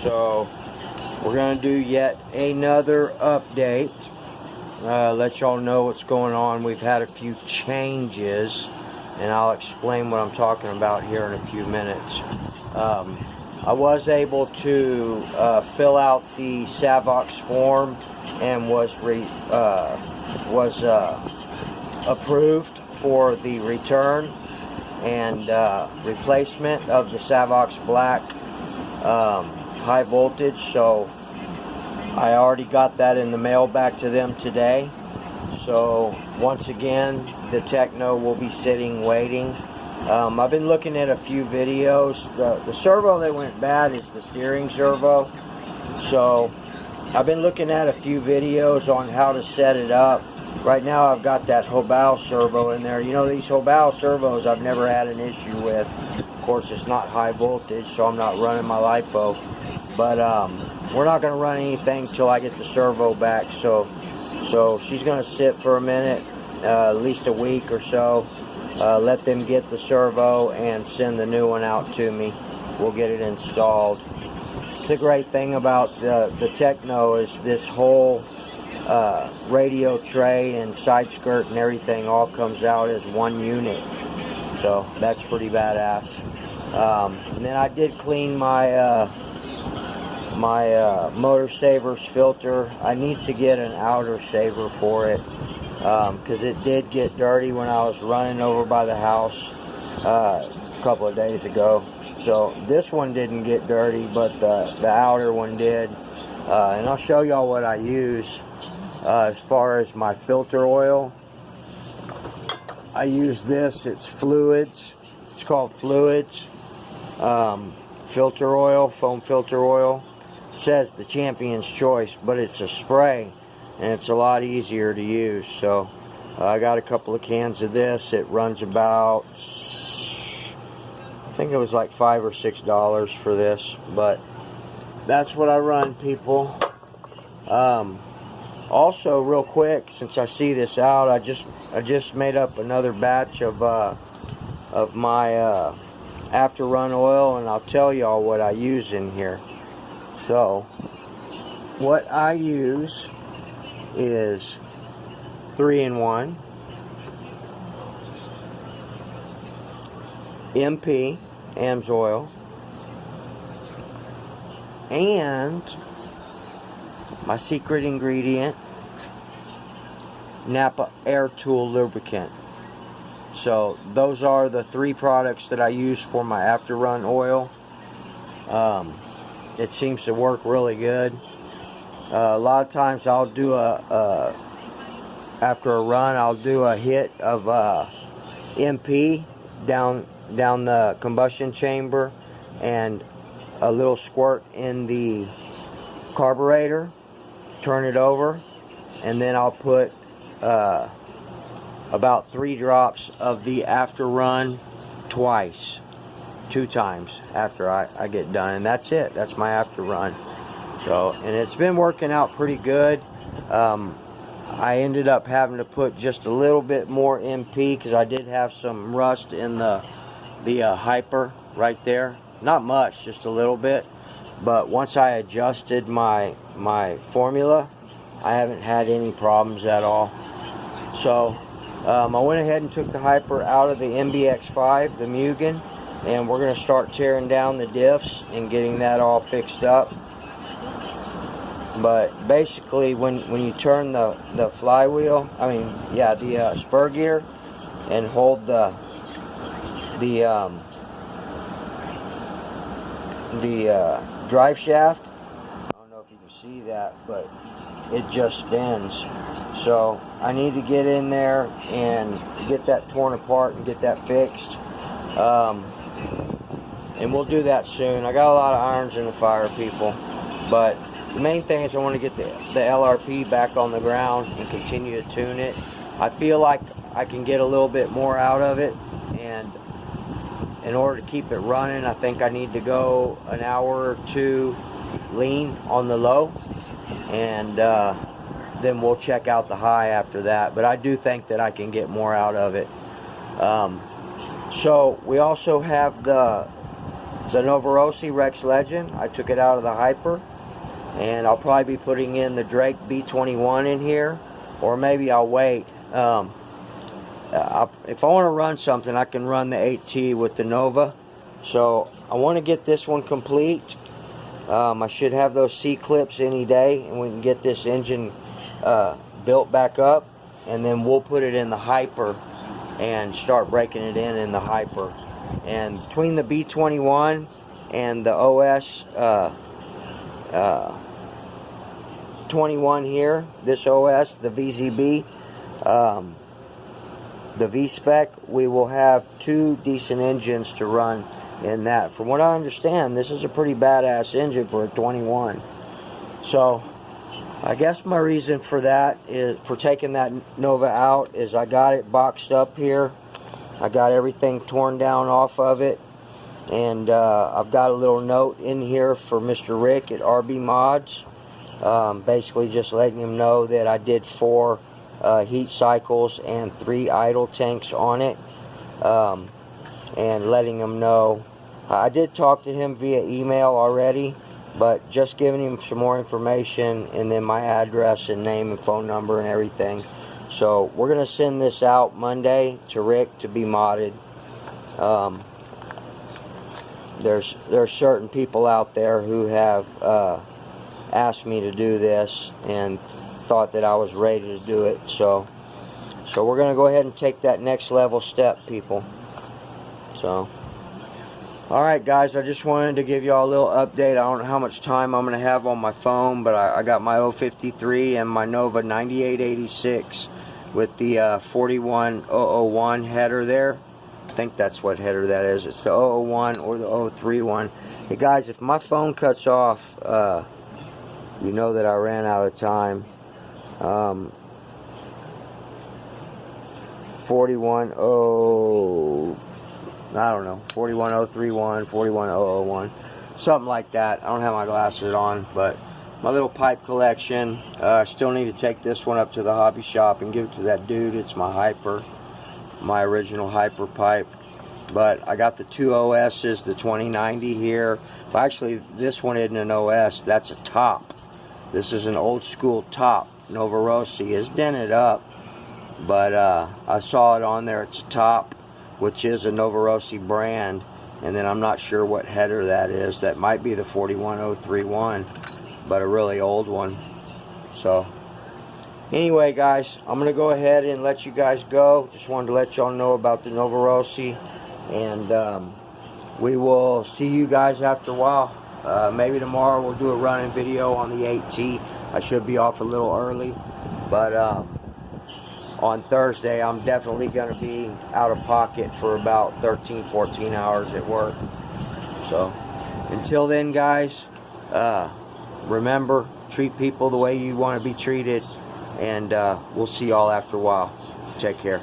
So we're going to do yet another update. Let y'all know what's going on. We've had a few changes, and I'll explain what I'm talking about here in a few minutes. I was able to fill out the Savox form and was approved for the return and replacement of the Savox Black high voltage. So I already got that in the mail back to them today. So once again, the Tekno will be sitting waiting. I've been looking at a few videos. The servo that went bad is the steering servo. So I've been looking at a few videos on how to set it up. Right now I've got that Hobao servo in there. You know, these Hobao servos I've never had an issue with. Of course, it's not high voltage, so I'm not running my LiPo. But we're not going to run anything till I get the servo back. So she's going to sit for a minute, at least a week or so. Let them get the servo and send the new one out to me. We'll get it installed. The great thing about the Tekno is this whole radio tray and side skirt and everything all comes out as one unit. So that's pretty badass. And then I did clean my motor saver's filter. I need to get an outer saver for it because it did get dirty when I was running over by the house a couple of days ago. So this one didn't get dirty, but the outer one did. And I'll show y'all what I use as far as my filter oil. I use this. It's Fluids. It's called Fluids filter oil, foam filter oil. It says the Champion's Choice, but it's a spray, and it's a lot easier to use. So I got a couple of cans of this. It runs about, I think it was like $5 or $6 for this, but that's what I run, people. Also, real quick, since I see this out, I just made up another batch of my after run oil, and I'll tell y'all what I use in here. So what I use is 3-in-1 MP AMS oil and my secret ingredient, Napa Air Tool lubricant. So those are the three products that I use for my after run oil. It seems to work really good. A lot of times I'll do after a run, I'll do a hit of MP down the combustion chamber and a little squirt in the carburetor, turn it over, and then I'll put about 3 drops of the after run twice, 2 times after I get done, and that's it. That's my after run. So, and it's been working out pretty good. I ended up having to put just a little bit more MP because I did have some rust in the hyper right there. Not much, just a little bit. But once I adjusted my formula, I haven't had any problems at all. So I went ahead and took the hyper out of the MBX5, the Mugen, and we're going to start tearing down the diffs and getting that all fixed up. But basically, when you turn the flywheel, the spur gear, and hold the drive shaft, I don't know if you can see that, but it just bends. So I need to get in there and get that torn apart and get that fixed. And we'll do that soon. I got a lot of irons in the fire, people. But the main thing is I want to get the LRP back on the ground and continue to tune it. I feel like I can get a little bit more out of it, and in order to keep it running, I think I need to go an hour or 2 lean on the low, and then we'll check out the high after that. But I do think that I can get more out of it. So we also have the the Novarossi Rex Legend. I took it out of the Hyper, and I'll probably be putting in the Drake B21 in here, or maybe I'll wait. If I want to run something, I can run the 8T with the Nova. So I want to get this one complete. I should have those C-clips any day, and we can get this engine built back up, and then we'll put it in the Hyper and start breaking it in the Hyper. And between the B21 and the OS 21 here, this OS, the VZB, the V-Spec, we will have 2 decent engines to run in that. From what I understand, this is a pretty badass engine for a 21. So I guess my reason for that is, for taking that Nova out, is I got it boxed up here. I got everything torn down off of it, and I've got a little note in here for Mr. Rick at RB Mods, basically just letting him know that I did 4 heat cycles and 3 idle tanks on it, and letting him know. I did talk to him via email already, but just giving him some more information, and then my address and name and phone number and everything. So we're going to send this out Monday to Rick to be modded. There's certain people out there who have asked me to do this and thought that I was ready to do it. So we're going to go ahead and take that next level step, people. So alright guys, I just wanted to give y'all a little update. I don't know how much time I'm going to have on my phone, but I got my 053 and my Nova 9886 with the 41001 header there. I think that's what header that is. It's the 001 or the 031. Hey guys, if my phone cuts off, you know that I ran out of time. 41031, 41001, something like that. I don't have my glasses on, but my little pipe collection. I still need to take this one up to the hobby shop and give it to that dude. It's my Hyper, my original Hyper pipe. But I got the 2 OS's, the 2090 here. Well, actually, this one isn't an OS. That's a top. This is an old school top. Novarossi is dented up, but I saw it on there. It's a top, which is a Novarossi brand, and then I'm not sure what header that is. That might be the 41031, but a really old one. So anyway guys, I'm gonna go ahead and let you guys go. Just wanted to let y'all know about the Novarossi, and we will see you guys after a while. Maybe tomorrow we'll do a running video on the 8T. I should be off a little early, but on Thursday I'm definitely going to be out of pocket for about 13-14 hours at work. So until then guys, remember, treat people the way you want to be treated, and we'll see y'all after a while. Take care.